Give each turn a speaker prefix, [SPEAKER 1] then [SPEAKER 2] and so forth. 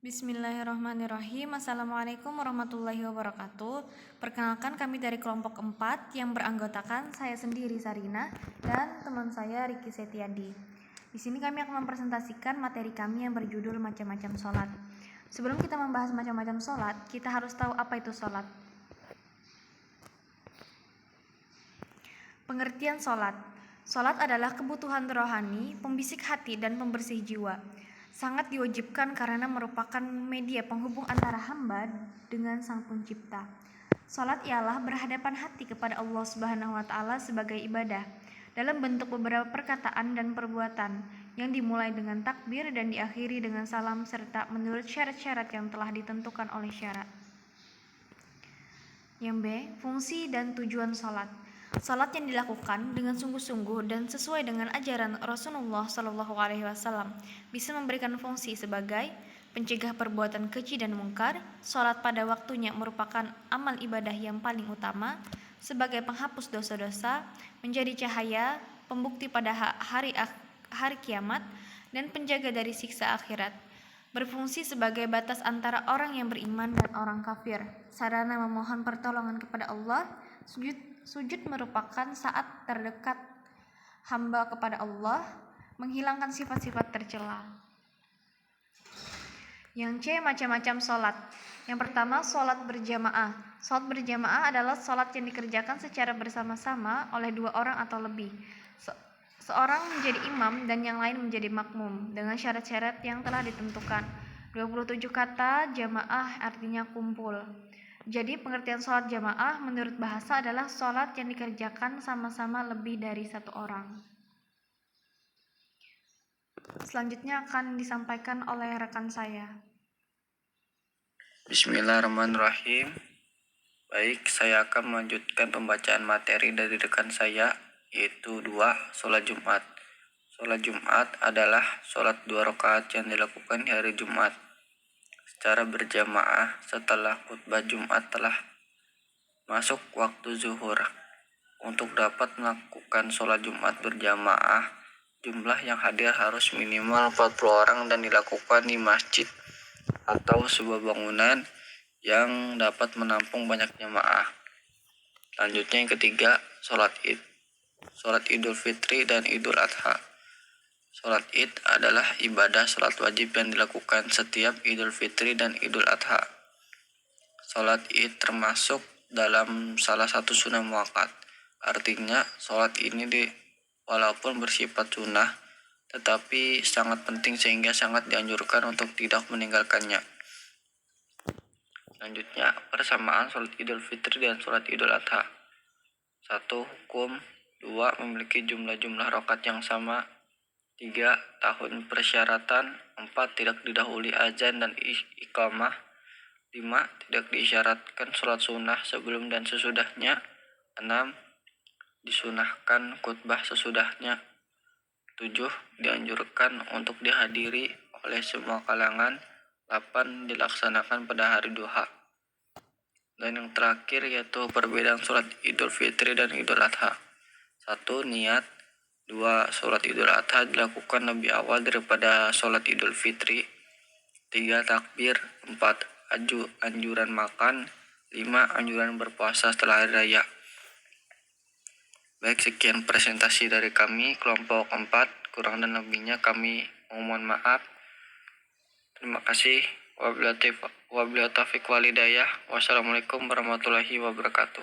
[SPEAKER 1] Bismillahirrahmanirrahim. Assalamualaikum warahmatullahi wabarakatuh. Perkenalkan, kami dari kelompok 4 yang beranggotakan saya sendiri Sarina dan teman saya Riki Setiadi. Di sini kami akan mempresentasikan materi kami yang berjudul macam-macam sholat. Sebelum kita membahas macam-macam sholat, kita harus tahu apa itu sholat. Pengertian sholat. Sholat adalah kebutuhan rohani, pembisik hati dan pembersih jiwa. Sangat diwajibkan karena merupakan media penghubung antara hamba dengan Sang Pencipta. Sholat ialah berhadapan hati kepada Allah Subhanahu wa Ta'ala sebagai ibadah dalam bentuk beberapa perkataan dan perbuatan yang dimulai dengan takbir dan diakhiri dengan salam serta menurut syarat-syarat yang telah ditentukan oleh syara. Yang B, fungsi dan tujuan sholat. Salat yang dilakukan dengan sungguh-sungguh dan sesuai dengan ajaran Rasulullah SAW bisa memberikan fungsi sebagai pencegah perbuatan keji dan mungkar. Salat pada waktunya merupakan amal ibadah yang paling utama sebagai penghapus dosa-dosa, menjadi cahaya, pembukti pada hari kiamat, dan penjaga dari siksa akhirat. Berfungsi sebagai batas antara orang yang beriman dan orang kafir, sarana memohon pertolongan kepada Allah. Sujud merupakan saat terdekat hamba kepada Allah, menghilangkan sifat-sifat tercela. Yang C, macam-macam sholat. Yang pertama, sholat berjamaah. Sholat berjamaah adalah sholat yang dikerjakan secara bersama-sama oleh dua orang atau lebih. Seorang menjadi imam dan yang lain menjadi makmum dengan syarat-syarat yang telah ditentukan. 27 kata jamaah artinya kumpul. Jadi pengertian sholat jamaah menurut bahasa adalah sholat yang dikerjakan sama-sama lebih dari satu orang. Selanjutnya akan disampaikan oleh rekan saya.
[SPEAKER 2] Bismillahirrahmanirrahim. Baik, saya akan melanjutkan pembacaan materi dari rekan saya, yaitu 2. Sholat Jumat. Sholat Jumat adalah sholat 2 rakaat yang dilakukan di hari Jumat secara berjamaah setelah khutbah Jumat telah masuk waktu zuhur. Untuk dapat melakukan sholat Jumat berjamaah, jumlah yang hadir harus minimal 40 orang dan dilakukan di masjid atau sebuah bangunan yang dapat menampung banyak jamaah. Selanjutnya yang ketiga, sholat Id. Sholat Idul Fitri dan Idul Adha. Sholat Id adalah ibadah sholat wajib yang dilakukan setiap Idul Fitri dan Idul Adha. Sholat Id termasuk dalam salah satu sunnah muakkad. Artinya sholat ini walaupun bersifat sunnah, tetapi sangat penting sehingga sangat dianjurkan untuk tidak meninggalkannya. Selanjutnya, persamaan sholat Idul Fitri dan sholat Idul Adha. 1. Hukum. 2. Memiliki jumlah rakaat yang sama. 3. Tahun persyaratan. 4. Tidak didahului azan dan iqamah. 5. Tidak diisyaratkan sholat sunnah sebelum dan sesudahnya. 6. Disunahkan khutbah sesudahnya. 7. Dianjurkan untuk dihadiri oleh semua kalangan. 8. Dilaksanakan pada hari duha. Dan yang terakhir yaitu perbedaan sholat Idul Fitri dan Idul Adha. 1. Niat. 2. Sholat Idul Adha dilakukan lebih awal daripada sholat Idul Fitri. 3. Takbir. 4. Anjuran makan. 5. Anjuran berpuasa setelah hari raya. Baik, sekian presentasi dari kami kelompok 4. Kurang dan lebihnya kami mohon maaf. Terima kasih. Wabillahi taufiq wal hidayah. Wassalamualaikum warahmatullahi wabarakatuh.